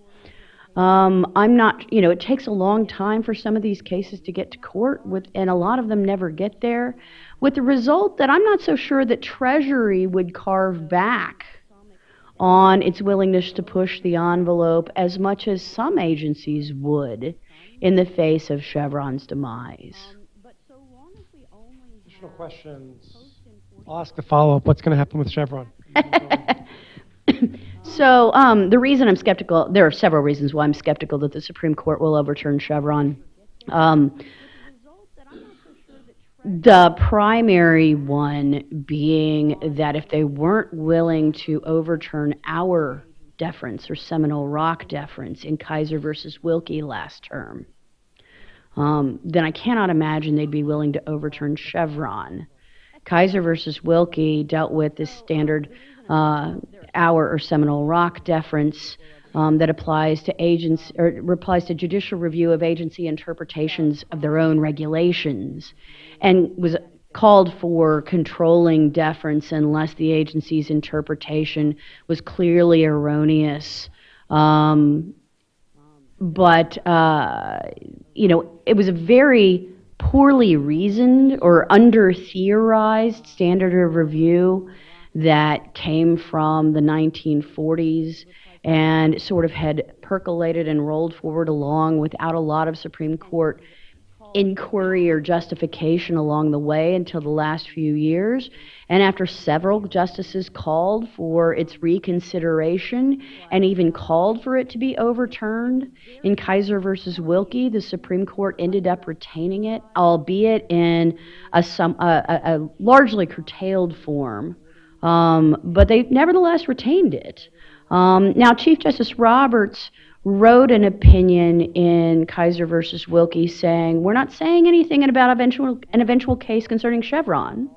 I'm not, you know, it takes a long time for some of these cases to get to court, and a lot of them never get there, with the result that I'm not so sure that Treasury would carve back on its willingness to push the envelope as much as some agencies would in the face of Chevron's demise. Additional questions? I'll ask the follow-up. What's going to happen with Chevron? So the reason I'm skeptical, there are several reasons why I'm skeptical that the Supreme Court will overturn Chevron. The primary one being that if they weren't willing to overturn our deference or Seminole Rock deference in Kaiser versus Wilkie last term, then I cannot imagine they'd be willing to overturn Chevron. Kaiser versus Wilkie dealt with this standard our or Seminole Rock deference that applies to applies to judicial review of agency interpretations of their own regulations, and was called for controlling deference unless the agency's interpretation was clearly erroneous. But you know, it was a very poorly reasoned or under-theorized standard of review that came from the 1940s and sort of had percolated and rolled forward along without a lot of Supreme Court inquiry or justification along the way until the last few years. And after several justices called for its reconsideration and even called for it to be overturned, in Kaiser versus Wilkie, the Supreme Court ended up retaining it, albeit in a largely curtailed form. But they nevertheless retained it. Now, Chief Justice Roberts wrote an opinion in Kaiser versus Wilkie saying, we're not saying anything about an eventual case concerning Chevron.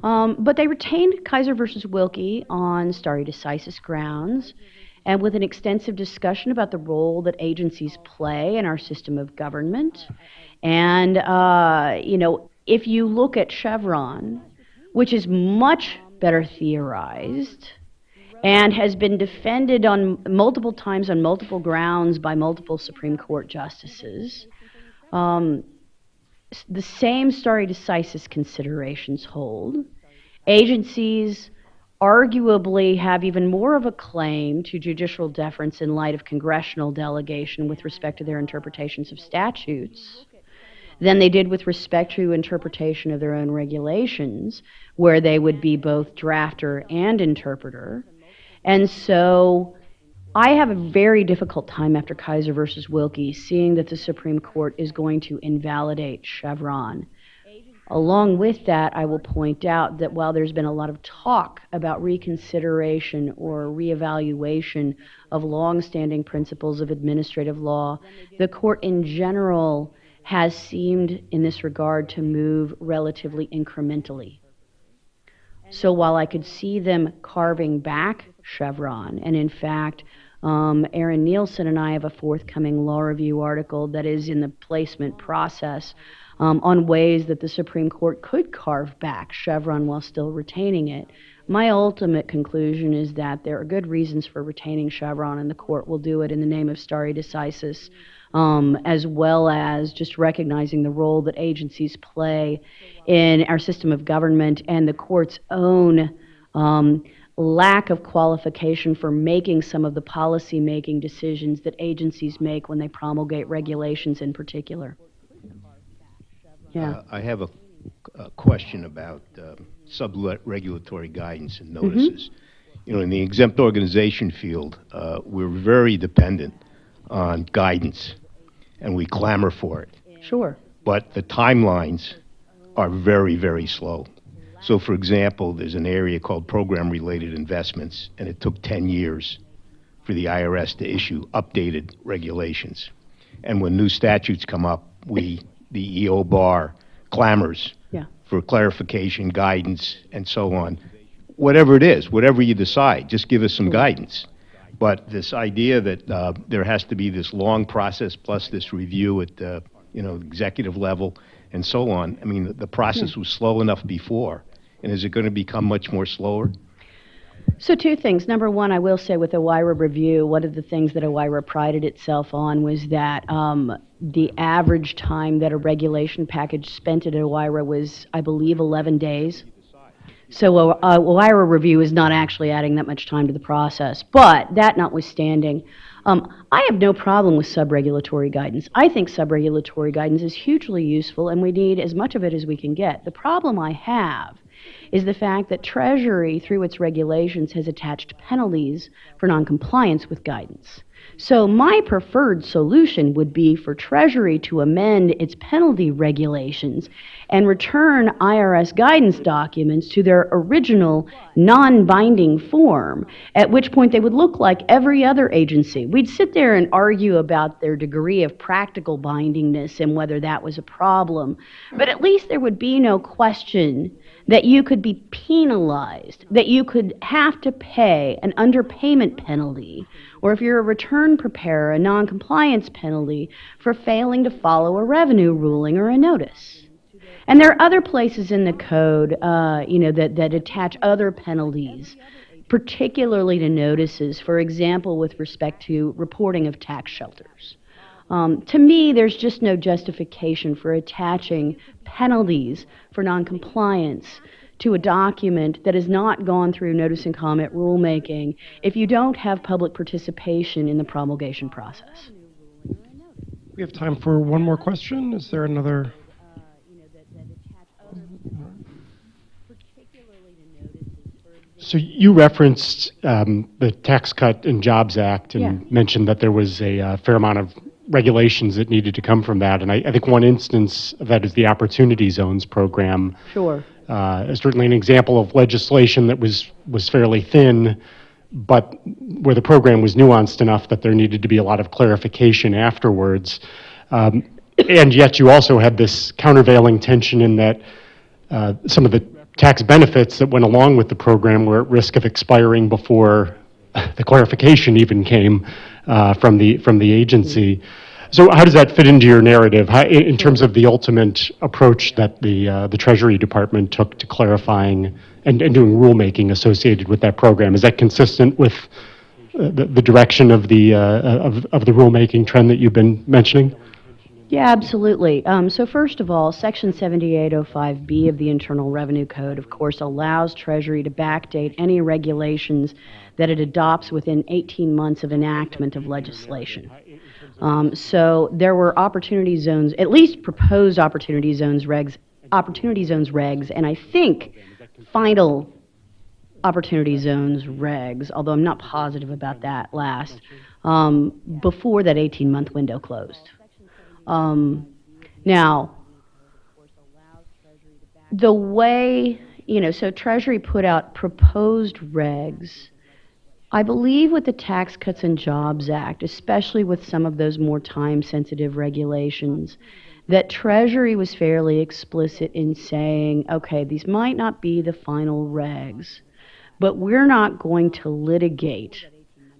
But they retained Kaiser versus Wilkie on stare decisis grounds and with an extensive discussion about the role that agencies play in our system of government. And, you know, if you look at Chevron, which is much better theorized and has been defended on multiple times on multiple grounds by multiple Supreme Court justices, the same stare decisis considerations hold. Agencies arguably have even more of a claim to judicial deference in light of congressional delegation with respect to their interpretations of statutes than they did with respect to interpretation of their own regulations, where they would be both drafter and interpreter. And so I have a very difficult time after Kaiser versus Wilkie seeing that the Supreme Court is going to invalidate Chevron. Along with that, I will point out that while there's been a lot of talk about reconsideration or reevaluation of longstanding principles of administrative law, the court in general has seemed in this regard to move relatively incrementally. So while I could see them carving back Chevron. And in fact, Aaron Nielsen and I have a forthcoming law review article that is in the placement process on ways that the Supreme Court could carve back Chevron while still retaining it. My ultimate conclusion is that there are good reasons for retaining Chevron, and the court will do it in the name of stare decisis, as well as just recognizing the role that agencies play in our system of government and the court's own lack of qualification for making some of the policy-making decisions that agencies make when they promulgate regulations in particular. Yeah. I have a question about sub-regulatory guidance and notices. You know, in the exempt organization field, we're very dependent on guidance, and we clamor for it. Sure. But the timelines are very, very slow. So, for example, there's an area called program-related investments, and it took 10 years for the IRS to issue updated regulations. And when new statutes come up, the EO bar clamors for clarification, guidance, and so on. Whatever it is, whatever you decide, just give us some guidance. But this idea that there has to be this long process plus this review at the executive level and so on, I mean, the process was slow enough before. And is it going to become much more slower? So two things. Number one, I will say with OIRA review, one of the things that OIRA prided itself on was that the average time that a regulation package spent at OIRA was, I believe, 11 days. So OIRA review is not actually adding that much time to the process. But that notwithstanding, I have no problem with sub-regulatory guidance. I think sub-regulatory guidance is hugely useful, and we need as much of it as we can get. The problem I have is the fact that Treasury, through its regulations, has attached penalties for noncompliance with guidance. So my preferred solution would be for Treasury to amend its penalty regulations and return IRS guidance documents to their original non-binding form, at which point they would look like every other agency. We'd sit there and argue about their degree of practical bindingness and whether that was a problem, but at least there would be no question that you could be penalized, that you could have to pay an underpayment penalty, or if you're a return preparer, a noncompliance penalty for failing to follow a revenue ruling or a notice. And there are other places in the code, that attach other penalties, particularly to notices, for example, with respect to reporting of tax shelters. To me, there's just no justification for attaching penalties for noncompliance to a document that has not gone through notice and comment rulemaking if you don't have public participation in the promulgation process. We have time for one more question. Is there another? So you referenced the Tax Cut and Jobs Act and mentioned that there was a fair amount of regulations that needed to come from that. And I think one instance of that is the Opportunity Zones program. Sure. Certainly an example of legislation that was fairly thin, but where the program was nuanced enough that there needed to be a lot of clarification afterwards. And yet you also had this countervailing tension in that some of the tax benefits that went along with the program were at risk of expiring before the clarification even came from the agency. So how does that fit into your narrative in terms of the ultimate approach that the Treasury Department took to clarifying and doing rulemaking associated with that program? Is that consistent with the direction of the rulemaking trend that you've been mentioning? Yeah, absolutely. So first of all, Section 7805B of the Internal Revenue Code, of course, allows Treasury to backdate any regulations that it adopts within 18 months of enactment of legislation. So there were opportunity zones, at least proposed opportunity zones regs, and I think final opportunity zones regs, although I'm not positive about that last, before that 18-month window closed. Now, the way, so Treasury put out proposed regs, I believe with the Tax Cuts and Jobs Act, especially with some of those more time-sensitive regulations, that Treasury was fairly explicit in saying, okay, these might not be the final regs, but we're not going to litigate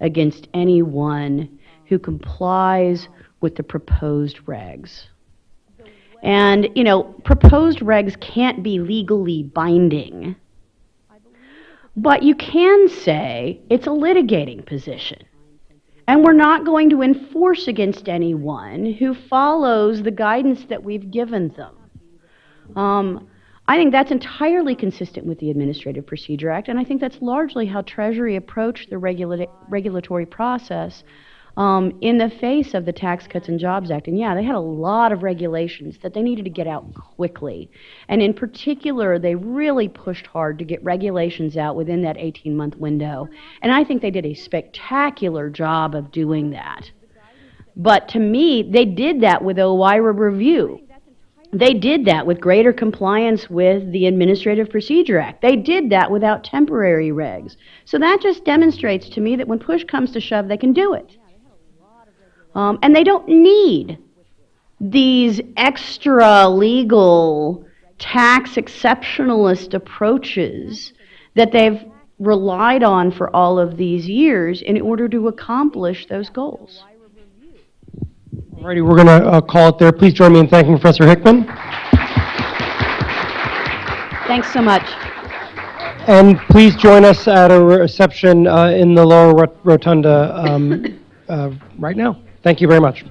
against anyone who complies with the proposed regs. And, proposed regs can't be legally binding, but you can say it's a litigating position. And we're not going to enforce against anyone who follows the guidance that we've given them. I think that's entirely consistent with the Administrative Procedure Act, and I think that's largely how Treasury approached the regulatory process in the face of the Tax Cuts and Jobs Act. And yeah, they had a lot of regulations that they needed to get out quickly. And in particular, they really pushed hard to get regulations out within that 18-month window. And I think they did a spectacular job of doing that. But to me, they did that with OIRA review. They did that with greater compliance with the Administrative Procedure Act. They did that without temporary regs. So that just demonstrates to me that when push comes to shove, they can do it. And they don't need these extra legal tax exceptionalist approaches that they've relied on for all of these years in order to accomplish those goals. Alrighty, we're going to call it there. Please join me in thanking Professor Hickman. Thanks so much. And please join us at a reception in the lower rotunda right now. Thank you very much.